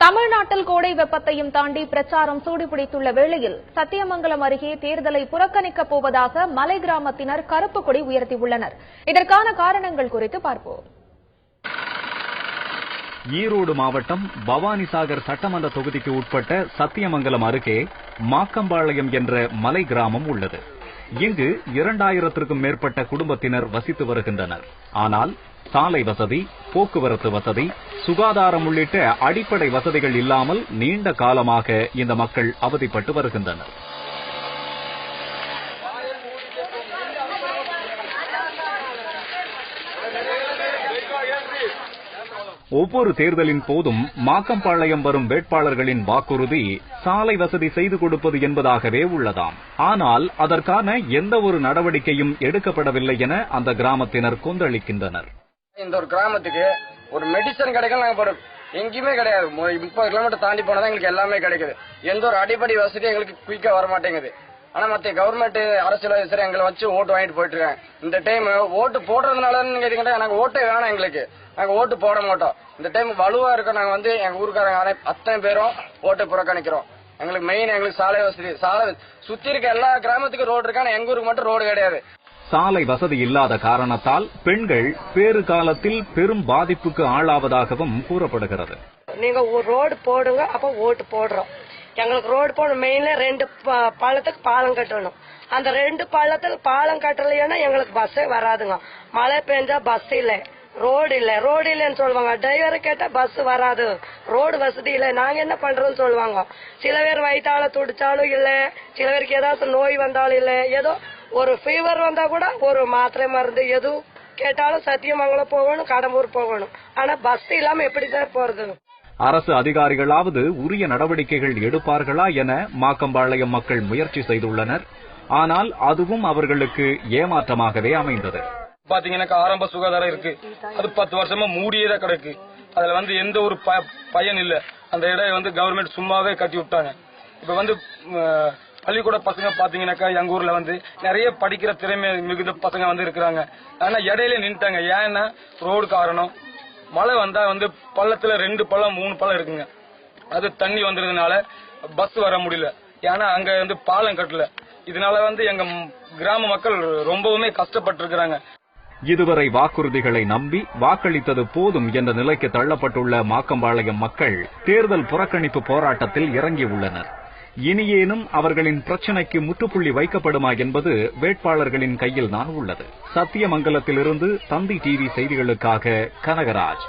தமிழ்நாட்டில் கோடை வெப்பத்தையும் தாண்டி பிரச்சாரம் சூடுபிடித்துள்ள வேளையில் சத்தியமங்கலம் அருகே தேர்தலை புறக்கணிக்கப் போவதாக மலை கிராமத்தினர் கருப்பு கொடி உயர்த்தியுள்ளனர். இதற்கான காரணங்கள் குறித்து பார்ப்போம். ஈரோடு மாவட்டம் பவானிசாகர் சட்டமன்ற தொகுதிக்கு உட்பட்ட சத்தியமங்கலம் அருகே மாக்கம்பாளையம் என்ற மலை கிராமம் உள்ளது. இங்கு 2000க்கும் மேற்பட்ட குடும்பத்தினர் வசித்து வருகின்றனர். ஆனால் சாலை வசதி, போக்குவரத்து வசதி, சுகாதாரம் உள்ளிட்ட அடிப்படை வசதிகள் இல்லாமல் நீண்ட காலமாக இந்த மக்கள் அவதிப்பட்டு வருகின்றனர். ஒவ்வொரு தேர்தலின் போதும் மாக்கம்பாளையம் வரும் வேட்பாளர்களின் வாக்குறுதி சாலை வசதி செய்து கொடுப்பது என்பதாகவே உள்ளதாம். ஆனால் அதற்கான எந்த ஒரு நடவடிக்கையும் எடுக்கப்படவில்லை என அந்த கிராமத்தினர் கொந்தளிக்கின்றனர். இந்த ஒரு கிராமத்துக்கு ஒரு மெடிசன் கிடைக்கும் நாங்க எங்கேயுமே கிடையாது. 30 கிலோமீட்டர் தாண்டி போனதான் எங்களுக்கு எல்லாமே கிடைக்குது. எந்த ஒரு அடிப்படை வசதி எங்களுக்கு குயிக்கா வர மாட்டேங்குது. ஆனா மத்த கவர்மெண்ட் அரசியல் சரி எங்களை வச்சு ஓட்டு வாங்கிட்டு போயிட்டு இருக்காங்க. இந்த டைம் ஓட்டு போடுறதுனால கேட்டீங்கன்னா நாங்க ஓட்டே வேணாம், எங்களுக்கு நாங்க ஓட்டு போட மாட்டோம். இந்த டைம் வலுவா இருக்க நாங்க எங்க ஊருக்காரங்க அத்தனை பேரும் ஓட்டு புறக்கணிக்கிறோம். எங்களுக்கு மெயின் எங்களுக்கு சாலை வசதி, சாலை சுத்தி இருக்க எல்லா கிராமத்துக்கும் ரோடு இருக்கான எங்க ஊருக்கு மட்டும் ரோடு கிடையாது. சாலை வசதி இல்லாத காரணத்தால் பெண்கள் பேறு காலத்தில் பெரும் பாதிப்புக்கு ஆளாவதாகவும் கூறப்படுகிறது. நீங்க ரோடு போடுங்க, அப்ப ஓட்டு போடுறோம். எங்களுக்கு ரோடு போடணும். மெயின்ல 2 பள்ளத்துக்கு பாலம் கட்டணும். அந்த 2 பள்ளத்துக்கு பாலம் கட்டலைன்னா எங்களுக்கு பஸ்ஸே வராதுங்க. மழை பெஞ்சா பஸ் இல்ல, ரோடு இல்ல. ரோடு இல்லன்னு சொல்லுவாங்க. டிரைவரை கேட்டா பஸ் வராது, ரோடு வசதி இல்ல. நாங்க என்ன பண்றோம்னு சொல்லுவாங்க. சில பேர் வயிற்றால துடிச்சாலும் இல்ல, சில பேருக்கு ஏதாச்சும் நோய் வந்தாலும் இல்ல, ஏதோ ஒரு ஃபீவர் வந்தா கூட ஒரு மாத்திரை மருந்து எதுவும் கேட்டாலும் சத்தியமங்கலம் போகணும், கடம்பூர் போகணும். ஆனா பஸ் இல்லாம எப்படி சார் போறது? அரசு அதிகாரிகளாவது உரிய நடவடிக்கைகள் எடுப்பார்களா என மாக்கம்பாளையம் மக்கள் முயற்சி செய்துள்ளனர். ஆனால் அதுவும் அவர்களுக்கு ஏமாற்றமாகவே அமைந்தது. பாத்தீங்கன்னா ஆரம்ப சுகாதாரம் இருக்கு, அது 10 வருஷமா மூடியேதான் கிடக்கு. அதுல எந்த ஒரு பயன் இல்ல. அந்த இடம் கவர்மெண்ட் சும்மாவே கட்டி விட்டாங்க. இப்ப பள்ளிக்கூட பசங்க பாத்தீங்கன்னாக்கா எங்க ஊர்ல நிறைய படிக்கிற திறமை மிகுந்த பசங்க இருக்கிறாங்க. ஆனா இடையில நின்ட்டாங்க. ஏன்னா ரோடு காரணம். மழை வந்தா பள்ளத்துல 2 பள்ளம் 3 பள்ளம் இருக்குங்க. அது தண்ணி வந்ததுனால பஸ் வர முடியல. ஏன்னா அங்க பாலம் கட்டல. இதனால எங்க கிராம மக்கள் ரொம்பவுமே கஷ்டப்பட்டு இருக்கிறாங்க. இதுவரை வாக்குறுதிகளை நம்பி வாக்களித்தது போதும் என்ற நிலைக்கு தள்ளப்பட்டுள்ள மாக்கம்பாளையம் மக்கள் தேர்தல் புறக்கணிப்பு போராட்டத்தில் இறங்கியுள்ளனர். இனியேனும் அவர்களின் பிரச்சினைக்கு முற்றுப்புள்ளி வைக்கப்படுமா என்பது வேட்பாளர்களின் கையில் தான் உள்ளது. சத்தியமங்கலத்திலிருந்து தந்தி டிவி செய்திகளுக்காக கனகராஜ்.